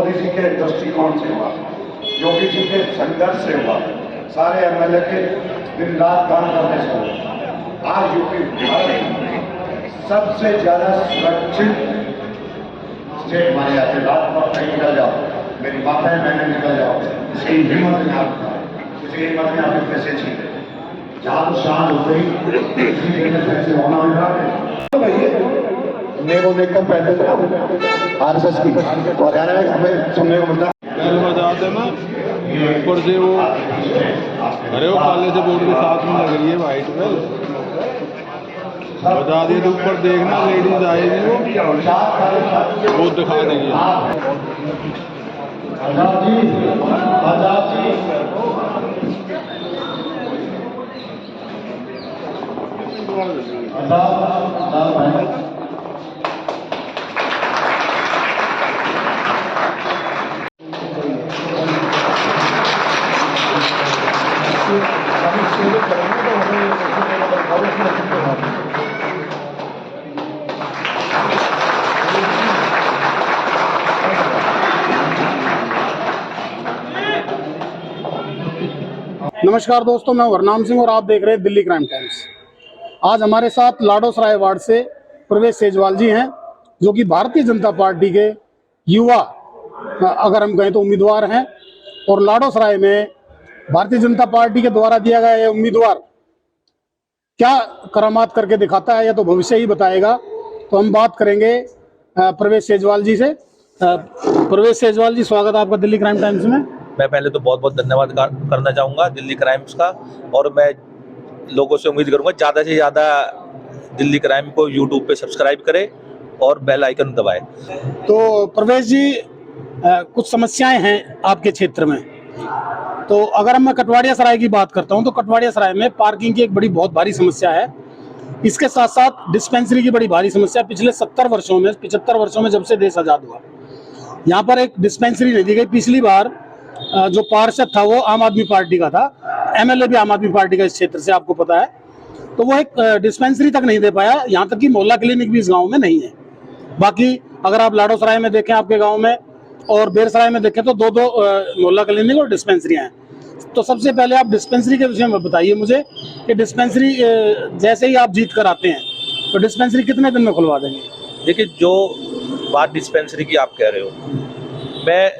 मोदी जी के दृष्टिकोण से हुआ, योगी जी के संघर्ष से हुआ, सारे एमएलए के दिन रात काम करने से हुआ। आज यूपी भारत में सबसे ज्यादा सुरक्षित स्टेट माने जाते। रात पर कहीं निकल जाओ, मेरी माता है, मैंने निकल जाओ, किसी हिम्मत में आप किसी हिम्मत में आपके पैसे छीने जहां शांत हो गई पैसे होना नेको नेको पैदल आरएसएस की तो हरियाणा में हमें सुनने को मिलता कल बता देना ऊपर से वो अरे वो काले से बोर्ड के साथ में लग रही है वाइट में बता दिए तो ऊपर देखना लेडीज आएगी वो दिखा देंगे। नमस्कार दोस्तों, मैं वरनाम सिंह और आप देख रहे हैं दिल्ली क्राइम टाइम्स। आज हमारे साथ लाडोसराय वार्ड से प्रवेश सेजवाल जी हैं, जो कि भारतीय जनता पार्टी के युवा अगर हम कहें तो उम्मीदवार हैं। और लाडोसराय में भारतीय जनता पार्टी के द्वारा दिया गया यह उम्मीदवार क्या करामात करके दिखाता है, यह तो भविष्य ही बताएगा। तो हम बात करेंगे प्रवेश सेजवाल जी से। प्रवेश सेजवाल जी, स्वागत है आपका दिल्ली क्राइम टाइम्स में। मैं पहले तो बहुत बहुत धन्यवाद करना चाहूँगा दिल्ली क्राइम्स का, और मैं लोगों से उम्मीद करूँगा ज़्यादा से ज़्यादा दिल्ली क्राइम को यूट्यूब पे सब्सक्राइब करें और बेल आइकन दबाएं। तो प्रवेश जी, कुछ समस्याएं हैं आपके क्षेत्र में। तो अगर मैं कटवाड़िया सराय की बात करता हूं तो कटवाड़िया सराय में पार्किंग की एक बहुत भारी समस्या है। इसके साथ साथ डिस्पेंसरी की बड़ी भारी समस्या। पिछले 75 वर्षों में जब से देश आज़ाद हुआ, यहाँ पर एक डिस्पेंसरी नहीं दी गई। पिछली बार जो पार्षद था वो आम आदमी पार्टी का था, एमएलए भी आम आदमी पार्टी का इस क्षेत्र से, आपको पता है। तो वो एक डिस्पेंसरी तक नहीं दे पाया, यहाँ तक कि मोहल्ला क्लिनिक भी इस गांव में नहीं है। बाकी अगर आप लाडोसराय में देखें आपके गांव में, और बेरसराय में देखें, तो दो मोहल्ला क्लिनिक और डिस्पेंसरियाँ हैं। तो सबसे पहले आप डिस्पेंसरी के विषय में बताइए मुझे कि डिस्पेंसरी जैसे ही आप जीत कर आते हैं तो डिस्पेंसरी कितने दिन में खुलवा देंगे? देखिए, जो बात डिस्पेंसरी की आप कह रहे हो, मैं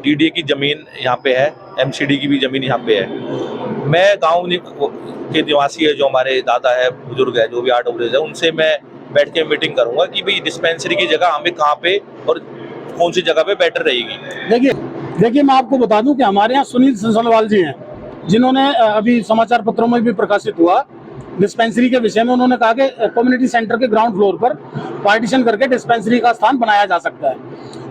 डीडीए की ज़मीन यहाँ पे है, एमसीडी की भी ज़मीन यहाँ पे है। मैं गांव के निवासी है, जो हमारे दादा है, बुजुर्ग है, जो भी आरडब्ल्यूएस है, उनसे मैं बैठ के मीटिंग करूँगा कि भाई डिस्पेंसरी की जगह हमें कहाँ पे और कौन सी जगह पे बेटर रहेगी। देखिए मैं आपको बता दूं कि हमारे यहाँ सुनील संसलवाल जी हैं, जिन्होंने अभी समाचार पत्रों में भी प्रकाशित हुआ डिस्पेंसरी के विषय में। उन्होंने कहा कि कम्युनिटी सेंटर के ग्राउंड फ्लोर पर पार्टीशन करके डिस्पेंसरी का स्थान बनाया जा सकता है।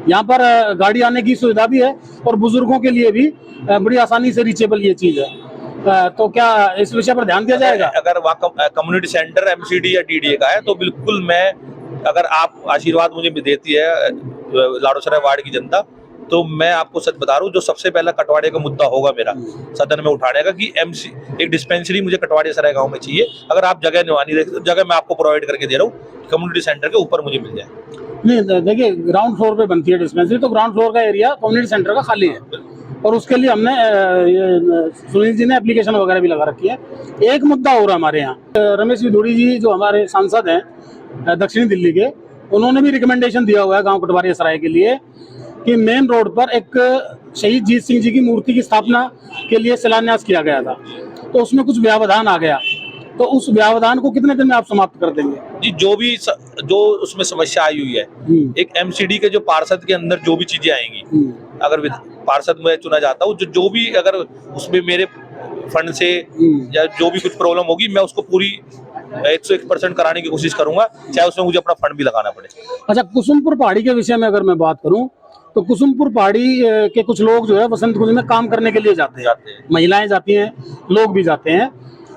यहाँ पर गाड़ी आने की सुविधा भी है और बुजुर्गों के लिए भी बड़ी आसानी से रीचेबल ये चीज है। तो क्या इस विषय पर ध्यान दिया जाएगा? अगर वहाँ कम्युनिटी सेंटर एमसीडी या डीडीए का है तो बिल्कुल, मैं अगर आप आशीर्वाद मुझे भी देती है लाडोसराय वार्ड की जनता, तो मैं आपको सच बता रहा हूँ, जो सबसे पहला कटवाड़े का मुद्दा होगा मेरा सदन में उठाने का कि एक डिस्पेंसरी मुझे कटवाड़िया सराय गांव में चाहिए। अगर आप जगह नहीं देखते तो जगह मैं आपको प्रोवाइड करके दे रहा हूँ, कम्युनिटी सेंटर के ऊपर मुझे मिल जाए। नहीं, देखिए ग्राउंड फ्लोर पे बनती है डिस्पेंसरी, तो ग्राउंड फ्लोर का एरिया कम्युनिटी सेंटर का खाली है, और उसके लिए हमने सुनील जी ने एप्लीकेशन वगैरह भी लगा रखी है। एक मुद्दा और हमारे यहाँ, रमेश विधूड़ी जी जो हमारे सांसद हैं दक्षिणी दिल्ली के, उन्होंने भी रिकमेंडेशन दिया हुआ है गांव कटवाड़िया सराय के लिए कि मेन रोड पर एक शहीद जीत सिंह जी की मूर्ति की स्थापना के लिए शिलान्यास किया गया था, तो उसमें कुछ व्यवधान आ गया। तो उस व्यवधान को कितने दिन में आप समाप्त कर देंगे? जी, जो उसमें समस्या आई हुई है, एक एमसीडी के जो पार्षद के अंदर जो भी चीजें आएंगी, अगर पार्षद में चुना जाता हूँ, जो भी अगर उसमें मेरे फंड से या जो भी कुछ प्रॉब्लम होगी, मैं उसको पूरी 101% कराने की कोशिश करूंगा, चाहे उसमें मुझे अपना फंड भी लगाना पड़े। अच्छा, कुसुमपुर पहाड़ी के विषय में अगर मैं बात करूं तो कुसुमपुर पहाड़ी के कुछ लोग जो है वसंत कुंज में काम करने के लिए जाते हैं। महिलाएं जाती हैं, लोग भी जाते हैं।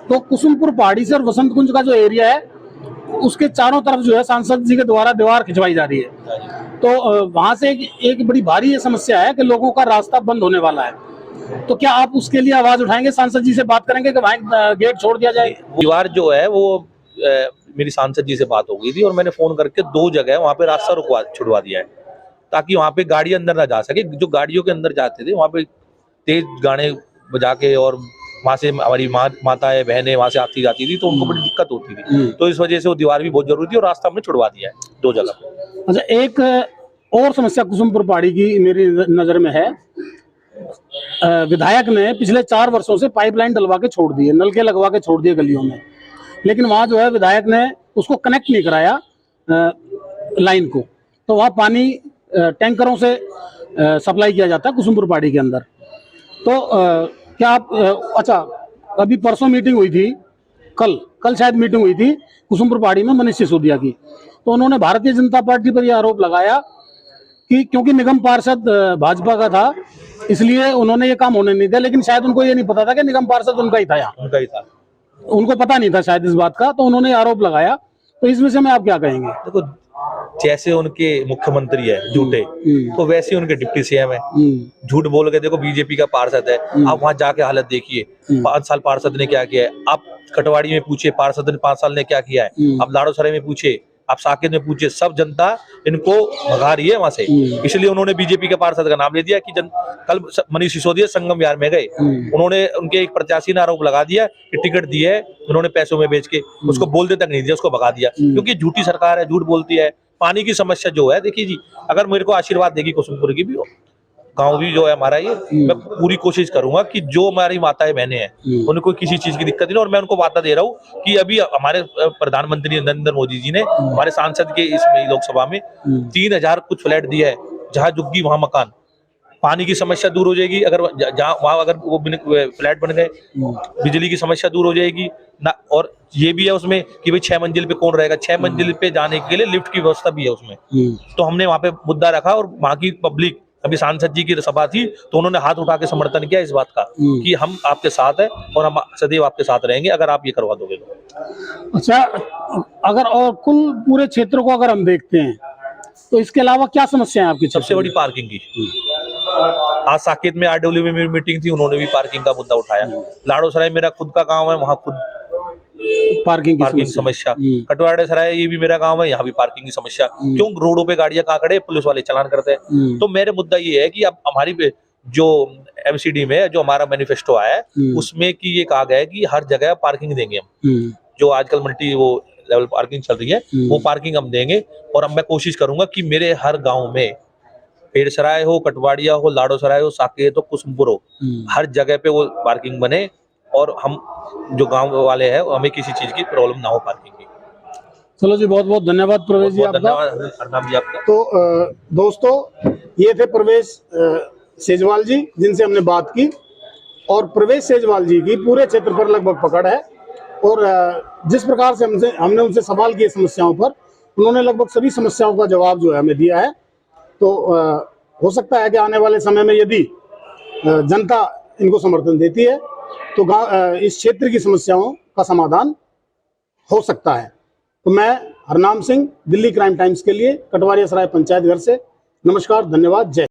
तो कुसुमपुर पहाड़ी से और वसंत कुंज का जो एरिया है, उसके चारों तरफ जो है सांसद जी के द्वारा दीवार खिंचवाई जा रही है। तो वहां से एक बड़ी भारी ये समस्या है कि लोगों का रास्ता बंद होने वाला है। तो क्या आप उसके लिए आवाज उठाएंगे, सांसद जी से बात करेंगे कि वहाँ गेट छोड़ दिया जाए? दीवार जो है वो मेरी सांसद जी से बात हो गई थी और मैंने फोन करके 2 जगह वहाँ पे रास्ता छुड़वा दिया है, ताकि वहां पे गाड़ी अंदर ना जा सके। जो गाड़ियों के अंदर जाते थे वहां पे तेज गाने बजा के, और वहां से हमारी माताएं बहनें वहां से आती जाती थी, तो उनको बड़ी दिक्कत होती थी। तो इस वजह से वो दीवार भी बहुत जरूरी थी, और रास्ता हमने छुड़वा दिया है 2 जगह पे। अच्छा, एक और समस्या कुसुमपुर पहाड़ी की मेरी नजर में है। विधायक ने पिछले 4 वर्षों से पाइपलाइन डलवा के छोड़ दी है, नलके लगवा के छोड़ दिए गलियों में, लेकिन वहां जो है विधायक ने उसको कनेक्ट नहीं कराया लाइन को। तो वहां पानी टैंकरों से सप्लाई किया जाता है कुसुमपुर पहाड़ी के अंदर। तो क्या आप अच्छा, अभी परसों मीटिंग हुई थी, कल शायद मीटिंग हुई थी कुसुमपुर पहाड़ी में मनीष सिसोदिया की, तो उन्होंने भारतीय जनता पार्टी पर यह आरोप लगाया कि क्योंकि निगम पार्षद भाजपा का था इसलिए उन्होंने ये काम होने नहीं दिया, लेकिन शायद उनको ये नहीं पता था कि निगम पार्षद उनका ही था, यहाँ उनका ही था, उनको पता नहीं था शायद इस बात का, तो उन्होंने आरोप लगाया। तो इस विषय में आप क्या कहेंगे? देखो, जैसे उनके मुख्यमंत्री है झूठे, तो वैसे उनके डिप्टी सीएम है झूठ बोल के। देखो, बीजेपी का पार्षद है, आप वहां जाके हालत देखिए, 5 साल पार्षद ने क्या किया है। आप कटवाड़ी में पूछे पार्षद ने 5 साल ने क्या किया है, आप लाड़ोसराय में पूछे, आप साकेत में पूछे, सब जनता इनको भगा रही है वहां से। इसलिए उन्होंने बीजेपी के पार्षद का नाम ले दिया कि कल मनीष सिसोदिया संगम विहार में गए, उन्होंने उनके एक प्रत्याशी ने आरोप लगा दिया कि टिकट दी है उन्होंने पैसों में बेच के, उसको बोलते तक नहीं दिया, उसको भगा दिया, क्योंकि झूठी सरकार है, झूठ बोलती है। पानी की समस्या जो है, देखिए जी, अगर मेरे को आशीर्वाद देगी कुसुमपुर की भी गांव भी जो है हमारा, ये मैं पूरी कोशिश करूंगा कि जो हमारी माताएं बहनें हैं उनको किसी चीज की दिक्कत नहीं। और मैं उनको वादा दे रहा हूँ कि अभी हमारे प्रधानमंत्री नरेंद्र मोदी जी ने हमारे सांसद के इसमें लोकसभा में 3000 कुछ फ्लैट दिया है, जहां झुग्गी वहां मकान। पानी की समस्या दूर हो जाएगी, अगर जहाँ वहां अगर वो फ्लैट बन गए, बिजली की समस्या दूर हो जाएगी ना। और ये भी है उसमें कि भाई 6 मंजिल पे कौन रहेगा, 6 मंजिल पे जाने के लिए लिफ्ट की व्यवस्था भी है उसमें। तो हमने वहां पे मुद्दा रखा, और वहां की पब्लिक, अभी सांसद जी की सभा थी तो उन्होंने हाथ उठा के समर्थन किया इस बात का कि हम आपके साथ हैं और हम सदैव आपके साथ रहेंगे अगर आप ये करवा दोगे तो। अच्छा, अगर और कुल पूरे क्षेत्र को अगर हम देखते हैं तो इसके अलावा क्या समस्या है आपकी? सबसे बड़ी पार्किंग की। आज साकेत में आरडब्ल्यू में मेरी मीटिंग थी, उन्होंने भी पार्किंग का मुद्दा उठाया। लाड़ोसराय मेरा खुद का गांव है, वहां खुद पार्किंग की समस्या। कटवाड़ा सराय ये भी मेरा गांव है, यहाँ भी पार्किंग की समस्या। क्यों रोडों पे गाड़ियां कहाँ खड़े, पुलिस वाले चालान करते हैं। तो मेरे मुद्दा ये है कि अब हमारी जो एमसीडी में जो हमारा मैनिफेस्टो आया है उसमें कि ये कहा गया है कि हर जगह पार्किंग देंगे हम। जो आजकल मल्टी वो लेवल पार्किंग चल रही है वो पार्किंग हम देंगे। और अब मैं कोशिश करूंगा कि मेरे हर गाँव में, पेड़सराय हो, कटवाड़िया हो, लाड़ोसराय हो, साकेत हो, कुसुमपुर हो, हर जगह पे वो पार्किंग बने और हम जो गांव वाले हैं हमें किसी चीज की प्रॉब्लम ना हो पार्किंग की। चलो जी, बहुत बहुत धन्यवाद प्रवेश जी आपका। धन्यवाद अर्नाम जी आपका। तो दोस्तों, ये थे प्रवेश सेजवाल जी जिनसे हमने बात की, और प्रवेश सेजवाल जी की पूरे क्षेत्र पर लगभग पकड़ है, और जिस प्रकार से हमने उनसे सवाल किए समस्याओं पर, उन्होंने लगभग सभी समस्याओं का जवाब जो है हमें दिया है। तो हो सकता है कि आने वाले समय में यदि जनता इनको समर्थन देती है तो इस क्षेत्र की समस्याओं का समाधान हो सकता है। तो मैं हरनाम सिंह, दिल्ली क्राइम टाइम्स के लिए, कटवाड़िया सराय पंचायत घर से, नमस्कार, धन्यवाद, जय।